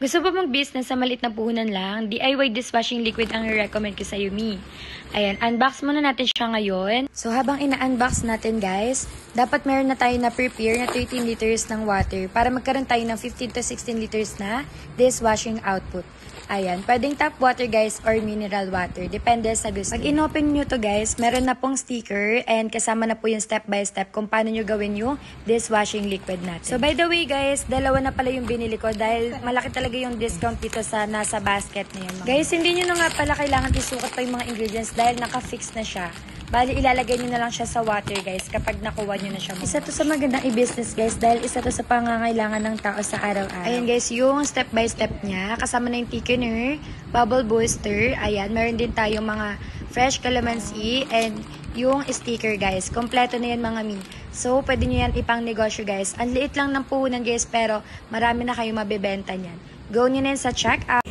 Gusto ba mong business sa maliit na puhunan lang? DIY dishwashing liquid ang i-recommend ko sa Yumi. Ayan, unbox muna natin siya ngayon. So habang ina-unbox natin guys, dapat meron na tayo na prepare na 13 liters ng water para magkaroon tayo ng 15 to 16 liters na dishwashing output. Ayan, pwedeng tap water guys or mineral water. Depende sa gusto. Pag in-open nyo to guys, meron na pong sticker and kasama na po yung step by step kung paano nyo gawin yung dishwashing liquid natin. So by the way guys, dalawa na pala yung binili ko dahil malaki talaga yung discount dito sa nasa basket na yun. Guys, hindi nyo na nga pala kailangan isukat pa yung mga ingredients dahil naka-fix na siya. Bali, ilalagay nyo na lang siya sa water, guys, kapag nakuha nyo na siya. Isa to sa magandang i-business, guys, dahil isa to sa pangangailangan ng tao sa araw-araw. Ayan, guys, yung step-by-step niya, kasama na yung thickener, bubble booster, ayan, meron din tayong mga fresh calamansi, and yung sticker, guys. Kompleto na yan, mga mi. So, pwede nyo yan ipang negosyo, guys. Ang liit lang ng puhunan, guys, pero marami na kayo mabibenta niyan. Go nyo na yan sa checkout.